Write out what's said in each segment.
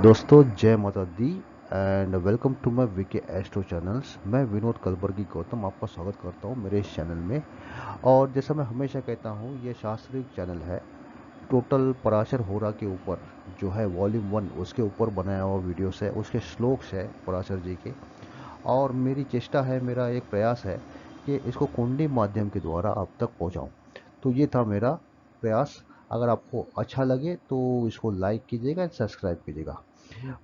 दोस्तों जय माता दी and welcome to my VK astro channels. मैं विनोद कलबर्गी गौतम आपका स्वागत करता हूं मेरे इस चैनल में। और जैसा मैं हमेशा कहता हूं, ये शास्त्रीय चैनल है। टोटल पराशर होरा के ऊपर जो है वॉल्यूम 1 उसके ऊपर बनाया हुआ वीडियोस है, उसके श्लोक्स है पराशर जी के। और मेरी चेष्टा है, मेरा एक प्रयास है कि इसको कुंडली माध्यम के द्वारा आप तक पहुंचाऊं। तो ये था मेरा प्रयास। अगर आपको अच्छा लगे तो इसको लाइक कीजिएगा एंड सब्सक्राइब कीजिएगा।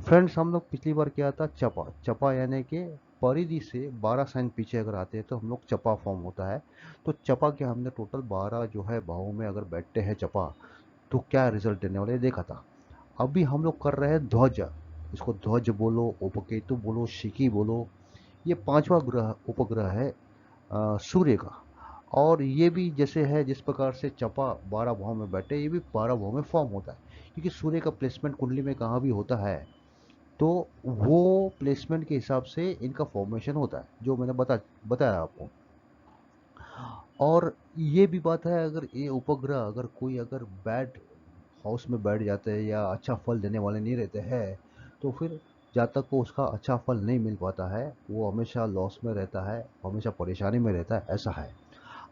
फ्रेंड्स, हम लोग पिछली बार किया था चपा चपा, यानी कि परिधि से 12 साइन पीछे अगर आते हैं तो हम लोग चपा फॉर्म होता है। तो चपा के हमने टोटल 12 जो है भावों में अगर बैठते हैं चपा, तो क्या रिजल्ट देने वाले देखा था। अभी हम लोग कर रहे हैं ध्वज। इसको ध्वज बोलो, उपकेतु बोलो, शिखी बोलो। ये पांचवा ग्रह उपग्रह है सूर्य का। और ये भी जैसे है, जिस प्रकार से चपा 12 भाव में बैठे, ये भी 12 भाव में फॉर्म होता है। क्योंकि सूर्य का प्लेसमेंट कुंडली में कहाँ भी होता है, तो वो प्लेसमेंट के हिसाब से इनका फॉर्मेशन होता है, जो मैंने बताया आपको। और ये भी बात है, अगर ये उपग्रह अगर कोई अगर बैड हाउस में बैठ जाते हैं या अच्छा फल देने वाले नहीं रहते हैं, तो फिर जातक को उसका अच्छा फल नहीं मिल पाता है। वो हमेशा लॉस में रहता है, हमेशा परेशानी में रहता है, ऐसा है।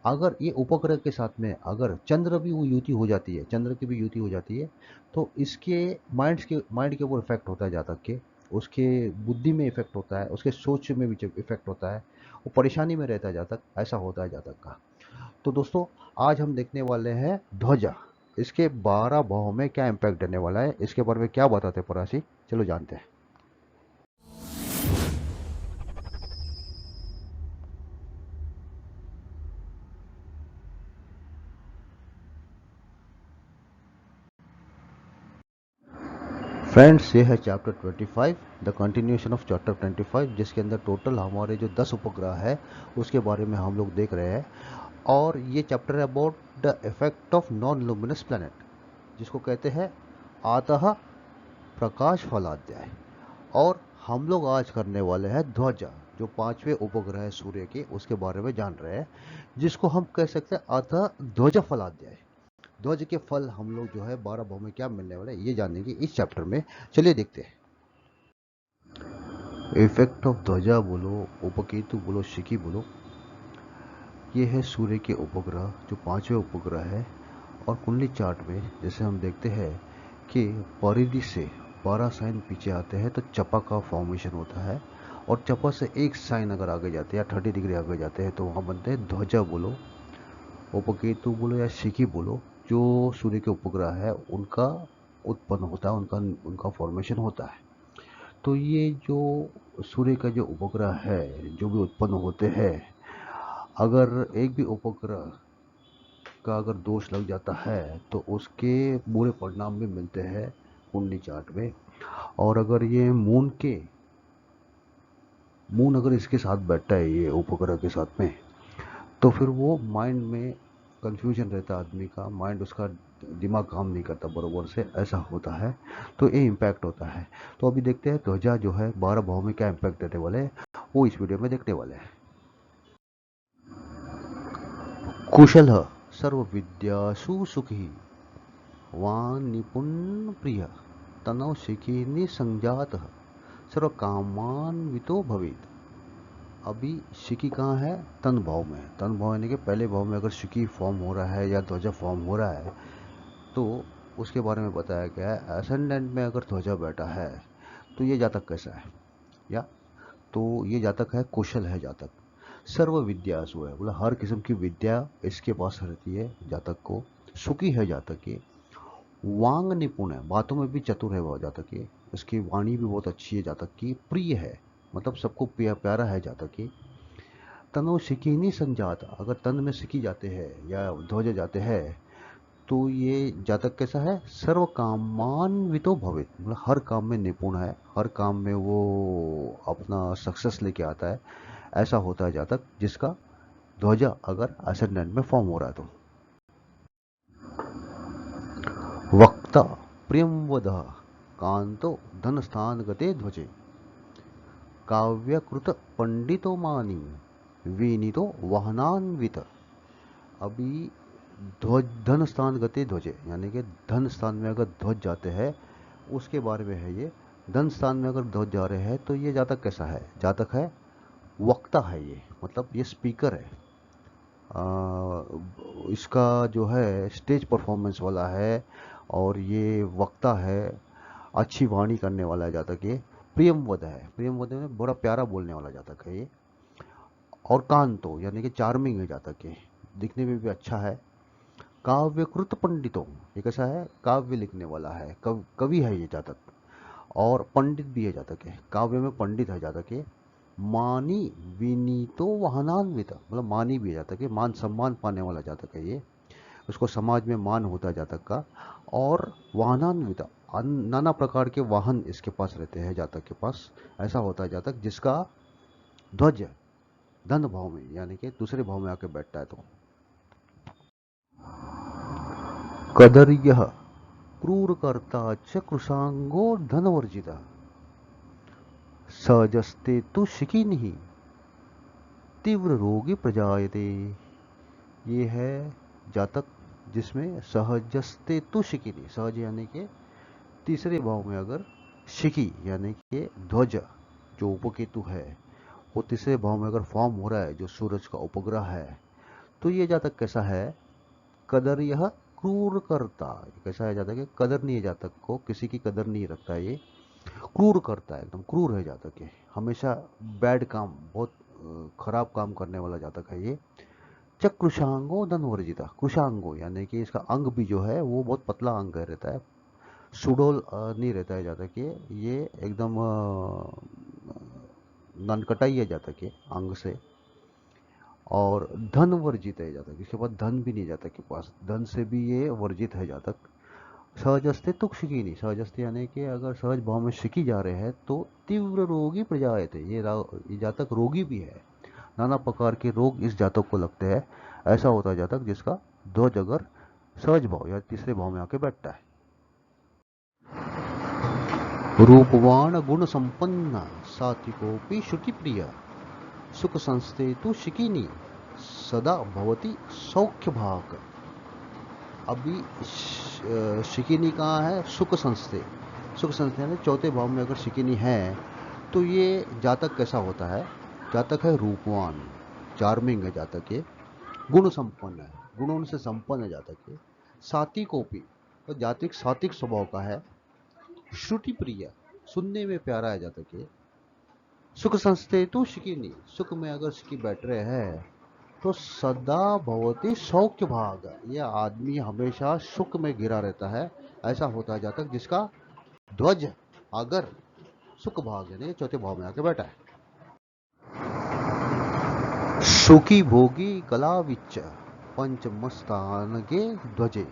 अगर ये उपग्रह के साथ में अगर चंद्र भी वो युति हो जाती है, चंद्र की भी युति हो जाती है, तो इसके माइंड के ऊपर इफेक्ट होता है जातक के। उसके बुद्धि में इफेक्ट होता है, उसके सोच में भी इफेक्ट होता है। वो परेशानी में रहता है जातक, ऐसा होता है जातक का। तो दोस्तों, आज हम देखने वाले हैं ध्वजा। इसके 12 भावों में क्या इम्पैक्ट देने वाला है, इसके बारे में क्या बताते हैं परासी, चलो जानते हैं। फ्रेंड्स, ये है chapter 25, the continuation of chapter 25, जिसके अंदर टोटल हमारे जो 10 उपग्रह है उसके बारे में हम लोग देख रहे हैं। और ये चैप्टर है about the effect of non luminous planet, जिसको कहते हैं आतः प्रकाश फलाध्याय। और हम लोग आज करने वाले हैं ध्वजा, जो पांचवें उपग्रह है सूर्य के, उसके बारे में जान रहे हैं, जिसको हम कह सकते हैं अतः ध्वज फलाध्याय। ध्वज के फल हम लोग जो है 12 भाव में क्या मिलने वाले हैं, ये जानेंगे इस चैप्टर में। चलिए देखते हैं। इफेक्ट ऑफ ध्वजा बोलो, उपकेतु बोलो, शिखी बोलो। ये है सूर्य के उपग्रह, जो पांचवें उपग्रह है। और कुंडली चार्ट में जैसे हम देखते हैं कि परिधि से 12 साइन पीछे आते हैं तो चपा का फॉर्मेशन होता है। और चपा से एक साइन अगर आगे जाते हैं या 30 डिग्री आगे जाते हैं तो वहाँ बनते हैं ध्वजा बोलो, उपकेतु बोलो या शिखी बोलो। जो सूर्य के उपग्रह है उनका उत्पन्न होता है, उनका उनका फॉर्मेशन होता है। तो ये जो सूर्य का जो उपग्रह है, जो भी उत्पन्न होते हैं, अगर एक भी उपग्रह का अगर दोष लग जाता है तो उसके बुरे परिणाम भी मिलते हैं कुंडली चार्ट में। और अगर ये मून अगर इसके साथ बैठता है, ये उपग्रह के साथ में, तो फिर वो माइंड में कंफ्यूजन रहता है, आदमी का माइंड, उसका दिमाग काम नहीं करता बरोबर से, ऐसा होता है। तो ये इम्पैक्ट होता है। तो अभी देखते हैं ध्वजा जो है 12 भाव में क्या इम्पैक्ट देने वाले हैं, वो इस वीडियो में देखने वाले हैं। कुशल सर्व विद्यासु सुखी, वान निपुण प्रिय, तनव शिखी निसंजात, सर्व कामान्वितो भवेत। अभी शिकी कहाँ है, तन भाव में। तन भाव यानी कि पहले भाव में अगर शिकी फॉर्म हो रहा है या ध्वजा फॉर्म हो रहा है, तो उसके बारे में बताया गया है। असेंडेंट में अगर ध्वजा बैठा है तो ये जातक कैसा है, या तो ये जातक है, कुशल है जातक, सर्व विद्यासु है, बोला हर किस्म की विद्या इसके पास रहती है जातक को। सुखी है जातक ये, वांग निपुण है, बातों में भी चतुर है वो जातक ये, उसकी वाणी भी बहुत अच्छी है जातक की, प्रिय है, मतलब सबको प्यारा है जातक ये। तनो सिकीनी संजात, अगर तन में सिकी जाते हैं या ध्वज जाते हैं, तो ये जातक कैसा है, सर्व कामान्वितो भवित, मतलब हर काम में निपुण है, हर काम में वो अपना सक्सेस लेके आता है। ऐसा होता है जातक जिसका ध्वजा अगर असेंडेंट में फॉर्म हो रहा है तो। वक्ता प्रियम वद, कांतो धन स्थान गते ध्वजे, काव्यकृत पंडितो मानी, विनीतो वहनान्वित। अभी ध्वज धन स्थान गति ध्वजे, यानी कि धन स्थान में अगर ध्वज जाते हैं, उसके बारे में है ये। धन स्थान में अगर ध्वज जा रहे हैं तो ये जातक कैसा है? जातक है वक्ता है, ये मतलब ये स्पीकर है। इसका जो है स्टेज परफॉर्मेंस वाला है और ये वक्ता है, अच्छी वाणी करने वाला है जातक ये। प्रियमवद है, प्रियमवद में बड़ा प्यारा बोलने वाला जातक है ये। और कांतो यानी कि चार्मिंग है जातक ये, दिखने में भी अच्छा है। काव्यकृत पंडितों, ये कैसा है? काव्य लिखने वाला है, कवि है ये जातक। और पंडित भी है जातक है, काव्य में पंडित है जातक है। मानी विनीतो वाहनान्वित, मतलब मानी भी है जातक है, मान सम्मान पाने वाला जातक है ये। उसको समाज में मान होता है जातक का। और वाहनान्वित, नाना प्रकार के वाहन इसके पास रहते हैं जातक के पास। ऐसा होता है जातक जिसका ध्वज धन भाव में यानी कि दूसरे भाव में आके बैठता है। तो कदर यह क्रूर कर्ता च कृशांगो धनवर्जिता सहजस्ते तु शिकीनि तीव्र रोगी प्रजायते। ये है जातक जिसमें सहजस्ते तु शिकीनि, सहज यानी कि तीसरे भाव में अगर शिकी यानी कि ध्वज जो उपकेतु है वो तीसरे भाव में अगर फॉर्म हो रहा है, जो सूरज का उपग्रह है, तो ये जातक कैसा है? कदर यह क्रूर करता, कैसा है जातक? कदर नहीं है जातक को, किसी की कदर नहीं रखता है ये। क्रूर करता है, एकदम क्रूर है जातक ये, हमेशा बैड काम, बहुत खराब काम करने वाला जातक है ये। कृशांगो धनवर्जिता, कृशांगो यानी कि इसका अंग भी जो है वो बहुत पतला अंग रहता है, सुडोल नहीं रहता है जातक ये एकदम ननकटाई है जातक ये अंग से। और धन वर्जित है जातक, इसके पास धन भी नहीं जातक के पास, धन से भी ये वर्जित है जातक। सहजस्ते तुक शिकी नहीं, सहजस्ते यानी कि अगर सहज भाव में शिकी जा रहे हैं तो तीव्र रोगी प्रजायत है, ये जातक रोगी भी है, नाना प्रकार के रोग इस जातक को लगते हैं। ऐसा होता है जातक जिसका ध्वज अगर सहज भाव या तीसरे भाव में आके बैठता है। रूपवान गुण संपन्न सात्विकोपि श्रुति प्रिय सुख संस्थे तु शिकीनी सदा भवती सौख्य भाग। अभी शिकीनी कहाँ है? सुख संस्थे, सुख संस्थे यानी चौथे भाव में अगर शिकीनी है तो ये जातक कैसा होता है? जातक है रूपवान, चार्मिंग है जातक ये, गुण संपन्न है, गुणों से संपन्न है जातक ये। सात्विकोपि, तो जातक सात्विक स्वभाव का है। श्रुति प्रिय, सुनने में प्यारा है जातक ये। सुख संस्थे तो शिकीनी, सुख में अगर शिकी बैठ रहे हैं तो सदा भवती सौख्य भाग, यह आदमी हमेशा सुख में घिरा रहता है। ऐसा होता है जातक जिसका ध्वज अगर सुख भाग यानी चौथे भाव में आके बैठा है। सुखी भोगी कला विच पंचमस्तान के ध्वजे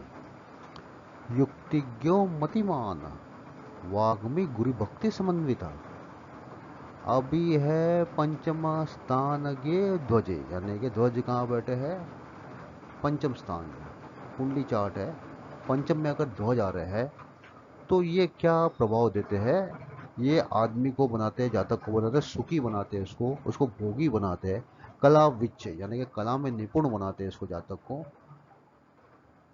युक्तिज्ञो मतिमान वाग्मी गुरु भक्ति समन्विता। अभी है पंचम स्थान के ध्वजे, यानी कि ध्वज कहाँ बैठे हैं? पंचम स्थान में, कुंडली चार्ट है, पंचम में अगर ध्वज आ रहे हैं तो ये क्या प्रभाव देते हैं? ये आदमी को बनाते हैं, जातक को बनाते हैं सुखी बनाते हैं, उसको उसको भोगी बनाते हैं। कला विच यानी कि कला में निपुण बनाते हैं इसको, जातक को।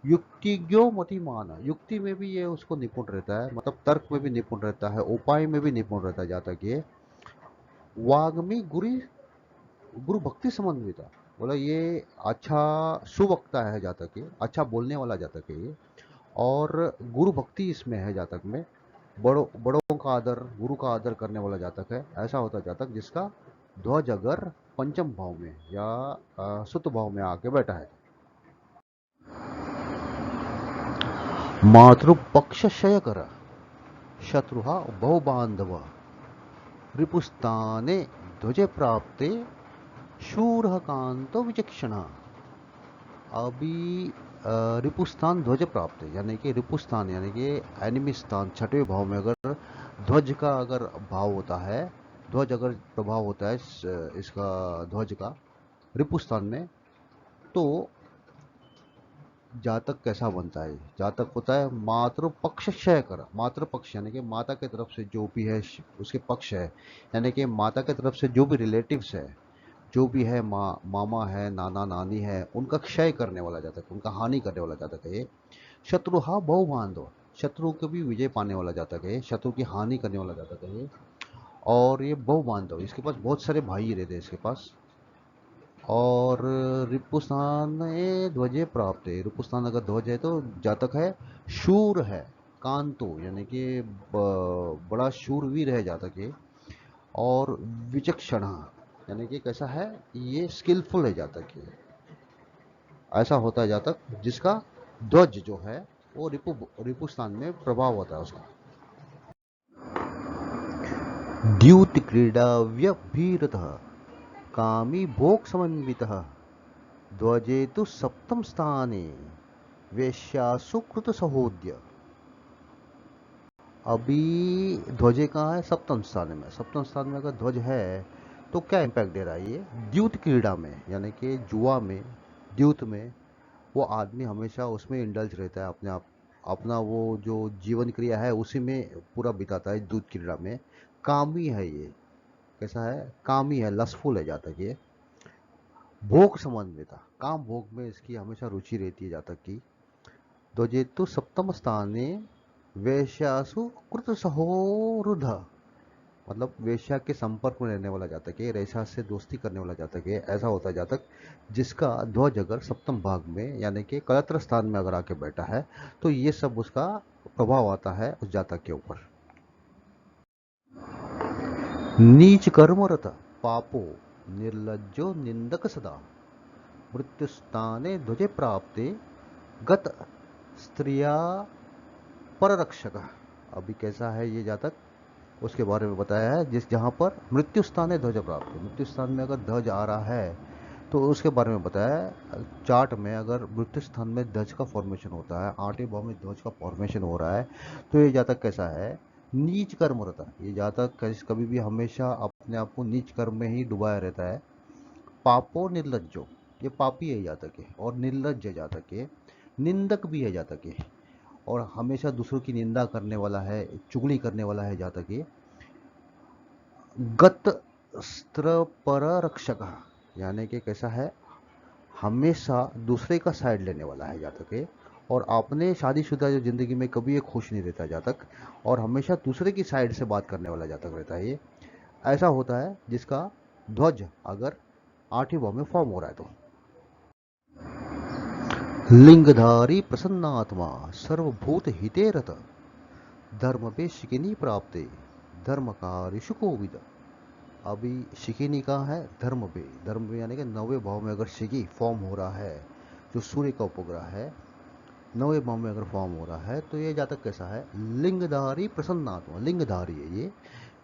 युक्तिज्ञो मतिमान, युक्ति में भी ये उसको निपुण रहता है, मतलब तर्क में भी निपुण रहता है, उपाय में भी निपुण रहता है जातक ये। वाग्मी गुरु गुरु भक्ति समन्विता, बोला ये अच्छा सुवक्ता है जातक ये, अच्छा बोलने वाला जातक है ये। और गुरु भक्ति इसमें है जातक में, बड़ों का आदर, गुरु का आदर करने वाला जातक है। ऐसा होता है जातक जिसका ध्वज अगर पंचम भाव में या सुत भाव में आके बैठा है। मातृपक्ष क्षय कर शत्रुहा बहु बांधव रिपुस्ताने ध्वजे प्राप्ते शूर कांतो विचक्षण। अभी रिपुस्थान ध्वज प्राप्त है, यानी कि रिपुस्थान यानी कि एनिमी स्थान छठवें भाव में अगर ध्वज का अगर भाव होता है, ध्वज अगर प्रभाव होता है इसका ध्वज का रिपुस्थान में, तो जातक कैसा बनता है? जातक होता है मातृ पक्ष क्षय कर, मातृ पक्ष यानी कि माता की तरफ से जो भी है उसके पक्ष है, यानी कि माता की तरफ से जो भी रिलेटिव्स है, जो भी है, मामा है, नाना नानी है, उनका क्षय करने वाला जातक, उनका हानि करने वाला जातक है ये। शत्रुहा बहु बांधव, शत्रु को भी विजय पाने वाला जातक है, शत्रु की हानि करने वाला जातक है ये। और ये बहुबांधव, इसके पास बहुत सारे भाई रहते हैं इसके पास। और रिपुस्थान ध्वजे प्राप्त है, रिपुस्थान अगर ध्वज है तो जातक है शूर है, कांतो यानी कि बड़ा शूरवीर है जातक ये। और विचक्षण यानी कि कैसा है, ये स्किलफुल है जातक ये। ऐसा होता है जातक जिसका ध्वज जो है वो रिपुस्थान में प्रभाव होता है उसका। द्यूत क्रीडा व्यभीरतः कामी भोग समन्वितः ध्वजे तो सप्तम स्थाने वेश्यासु कृत सहोद्य। अभी ध्वजे कहाँ है, सप्तम स्थान में। सप्तम स्थान में अगर ध्वज है तो क्या इम्पैक्ट दे रहा है ये, द्यूत क्रीड़ा में यानी कि जुआ में, द्यूत में वो आदमी हमेशा उसमें इंडल्ज रहता है, अपने आप अपना वो जो जीवन क्रिया है उसी में पूरा बिताता है द्यूत क्रीड़ा में। कामी है ये, कैसा है, कामी है, लसफुल है जातक ये। भोग समन्विता, काम भोग में इसकी हमेशा रुचि रहती है जातक की। ध्वजेतु सप्तम स्थाने वेश्यासु कृत सहोरुध, मतलब वेश्या के संपर्क में रहने वाला जातक है, रेशा से दोस्ती करने वाला जातक है। ऐसा होता है जातक जिसका ध्वज अगर सप्तम भाग में यानी कि कलत्र स्थान में अगर आके बैठा है तो ये सब उसका प्रभाव आता है उस जातक के ऊपर। नीच कर्मरत पापो निर्लज्जो निंदक सदा मृत्युस्थाने ध्वजे प्राप्ते गत स्त्रिया पररक्षक। अभी कैसा है ये जातक, उसके बारे में बताया है, जिस जहाँ पर मृत्यु स्थान है ध्वज प्राप्त है। मृत्यु स्थान में अगर ध्वज आ रहा है तो उसके बारे में बताया है। चार्ट में अगर मृत्यु स्थान में ध्वज का फॉर्मेशन होता है, 8वें भाव में ध्वज का फॉर्मेशन हो रहा है, तो ये जातक कैसा है, नीच कर्म रहता है। ये जातक कभी भी हमेशा अपने आप को नीच कर्म में ही डुबाया रहता है। पापो निर्लज्जो, ये पापी है जातक है, और निर्लज्ज है जातक है, निंदक भी है जातक है, और हमेशा दूसरों की निंदा करने वाला है, चुगली करने वाला है जातक ये। गत स्त्र पर रक्षक, यानी कि कैसा है, हमेशा दूसरे का साइड लेने वाला है जातक है। और अपने शादीशुदा जो जिंदगी में कभी ये खुश नहीं रहता जातक, और हमेशा दूसरे की साइड से बात करने वाला जातक रहता है ये। ऐसा होता है जिसका ध्वज अगर 8वें भाव में फॉर्म हो रहा है तो। लिंगधारी प्रसन्नात्मा सर्वभूत हिते रत धर्म पे शिकिनी प्राप्ते धर्मकारिषु कोविद। अभी शिकिनी कहाँ है, धर्म पे। धर्म पे यानी कि 9वें भाव में अगर शिकी फॉर्म हो रहा है, जो सूर्य का उपग्रह है, 9वें भाव में अगर फॉर्म हो रहा है तो ये जातक कैसा है, लिंगधारी प्रसन्नात्मा, लिंगधारी है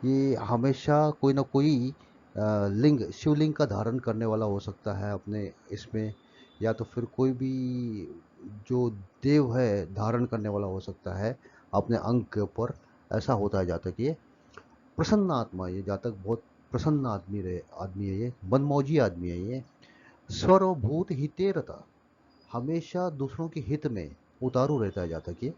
ये हमेशा कोई ना कोई लिंग, शिवलिंग का धारण करने वाला हो सकता है अपने इसमें, या तो फिर कोई भी जो देव है धारण करने वाला हो सकता है अपने अंग के ऊपर। ऐसा होता है जातक ये। प्रसन्न आत्मा, ये जातक बहुत प्रसन्न आदमी है, ये मनमौजी आदमी है ये। सर्वभूत हिते रता, हमेशा दूसरों के हित में उतारू रहता है जातक ये।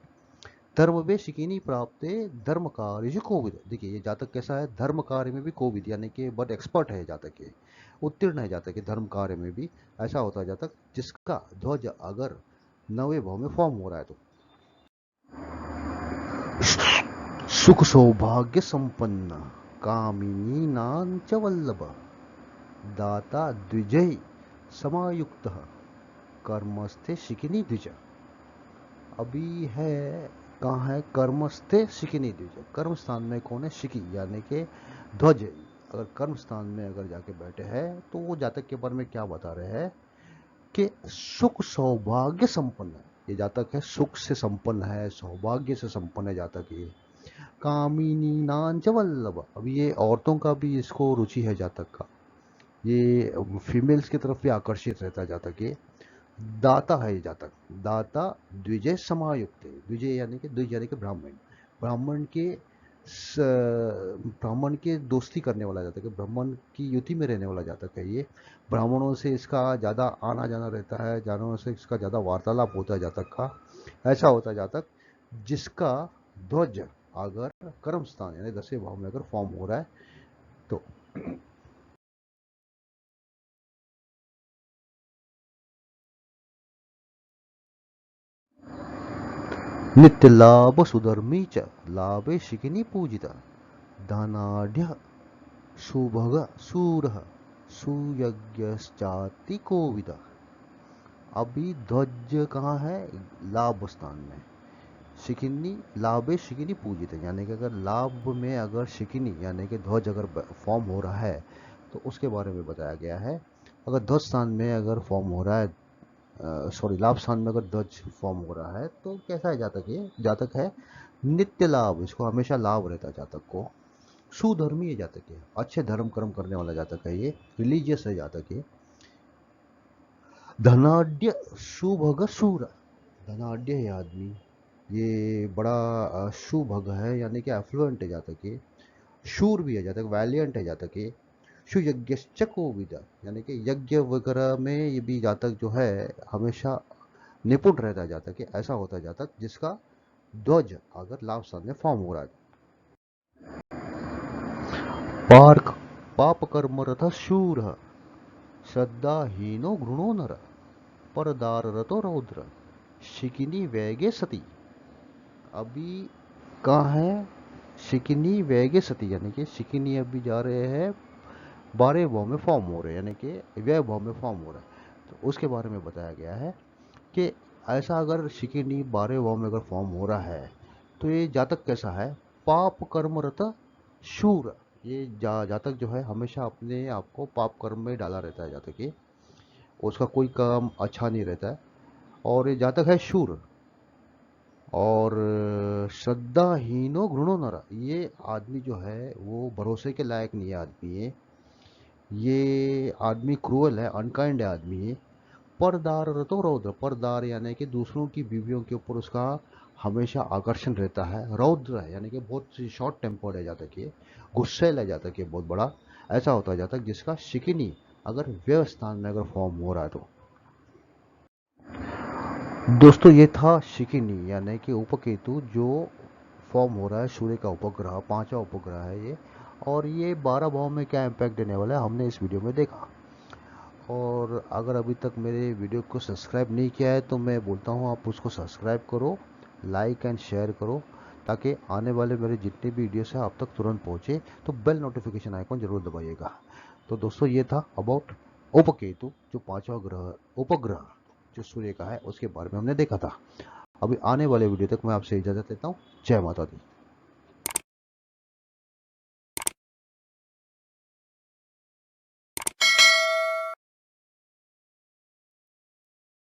धर्म वे शिकीनी प्राप्त धर्म कार्य कोविद। देखिए ये जातक कैसा है, धर्म कार्य में भी कोविद यानी कि बट एक्सपर्ट है जातक ये, उत्तीर्ण है जातक ये धर्म कार्य में भी। ऐसा होता है जातक जिसका ध्वज अगर 9वें भाव में फॉर्म हो रहा है तो। सुख सौभाग्य संपन्न कामिनी नांच वल्लभ दाता द्विजय समायुक्त कर्मस्थे शिकिनी द्विज। अभी है कहाँ है, कर्मस्थे शिकिनी द्विज। कर्म स्थान में कौन है, शिकी यानी कि ध्वज। अगर कर्म स्थान में अगर जाके बैठे हैं तो वो जातक के बारे में क्या बता रहे हैं कि सुख सौभाग्य संपन्न है। ये जातक है सुख से संपन्न है, सौभाग्य से संपन्न है जातक ये। कामिनी नांच वल्लभ, अभी ये औरतों का भी इसको रुचि है जातक का, ये फीमेल्स की तरफ भी आकर्षित रहता है जातक ये। दाता है ये जातक, दाता द्विजय समायुक्त है। द्विजय यानी कि द्विज यानी कि ब्राह्मण, ब्राह्मण के ब्राह्मण के दोस्ती करने वाला जातक है, ब्राह्मण की युति में रहने वाला जातक है ये। ब्राह्मणों से इसका ज़्यादा आना जाना रहता है, जानवरों से इसका ज़्यादा वार्तालाप होता है जातक का। ऐसा होता है जातक जिसका ध्वज अगर कर्म स्थान यानी 10वें भाव में अगर फॉर्म हो रहा है तो। नित्य लाभ सुधर्मी च लाभे शिखिनी पूजिता धनाढ़ सुभग सूरः सुयज्ञश्चाति कोविद। अभी ध्वज कहाँ है? लाभ स्थान में। शिखिनी लाभे शिखिनी पूजित है, यानी कि अगर लाभ में अगर शिखिनी यानी कि ध्वज अगर फॉर्म हो रहा है तो उसके बारे में बताया गया है। अगर ध्वज स्थान में अगर फॉर्म हो रहा है, सॉरी लाभ स्थान में अगर ध्वज फॉर्म हो रहा है तो कैसा है जातक? ये जातक है नित्य लाभ, इसको हमेशा लाभ रहता है जातक को। सुधर्मी है जातक है, अच्छे धर्म कर्म करने वाला जातक है, ये रिलीजियस है जातक है। धनाढ़ सुभग सूर, धनाढ़ है आदमी, ये बड़ा सुभग है यानी कि एफ्लुएंट है जातक है। शूर भी है जातक, वैलियंट है जातक है। सुयज्ञश्च कोविद, यानी कि यज्ञ वगैरह में ये भी जातक जो है हमेशा निपुण रहता है जातक है। ऐसा होता है जातक जिसका ध्वज अगर लाभ स्थान में फॉर्म हो रहा है। पार्क पाप कर्म रथ शूर श्रद्धाहीनो घृणो नर परदार रतो रौद्र शिकिनी वैगे सती। अभी कहाँ है? शिकिनी वैगे सती, यानी कि शिकिनी अभी जा रहे हैं 12 भाव में फॉर्म हो रहे हैं, यानी कि व्यय भाव में फॉर्म हो रहा है। तो उसके बारे में बताया गया है कि ऐसा अगर शिकिनी 12 भाव में अगर फॉर्म हो रहा है तो ये जातक कैसा है? पाप कर्म रत शूर, ये जातक जो है हमेशा अपने आप को पाप कर्म में डाला रहता है जातक ये, उसका कोई काम अच्छा नहीं रहता है। और ये जातक है शूर। और श्रद्धाहीनो घृणो नर, ये आदमी जो है वो भरोसे के लायक नहीं है आदमी ये आदमी क्रूअल है, अनकाइंड है आदमी ये। परदार रतो रौद्र, परदार यानी कि दूसरों की बीवियों के ऊपर उसका हमेशा आकर्षण रहता है। रौद्र है यानी कि बहुत शॉर्ट टेम्पर्ड है जातक ये, गुस्सैल है जातक ये बहुत बड़ा। ऐसा होता है जातक जिसका शिकिनी अगर व्यय स्थान में अगर फॉर्म हो रहा है तो। दोस्तों ये था शिकिनी यानी कि उपकेतु जो फॉर्म हो रहा है सूर्य का उपग्रह, पांचवा उपग्रह है ये। और ये 12 भाव में क्या इम्पैक्ट देने वाला है हमने इस वीडियो में देखा। और अगर अभी तक मेरे वीडियो को सब्सक्राइब नहीं किया है तो मैं बोलता हूँ आप उसको सब्सक्राइब करो, लाइक एंड शेयर करो, ताकि आने वाले मेरे जितने भी वीडियोस हैं आप तक तुरंत पहुँचे। तो बेल नोटिफिकेशन आइकॉन जरूर दबाइएगा। तो दोस्तों ये था अबाउट उपकेतु जो पांचवा ग्रह उपग्रह जो सूर्य का है उसके बारे में हमने देखा था। अभी आने वाले वीडियो तक मैं आपसे इजाज़त लेता हूँ। जय माता दी।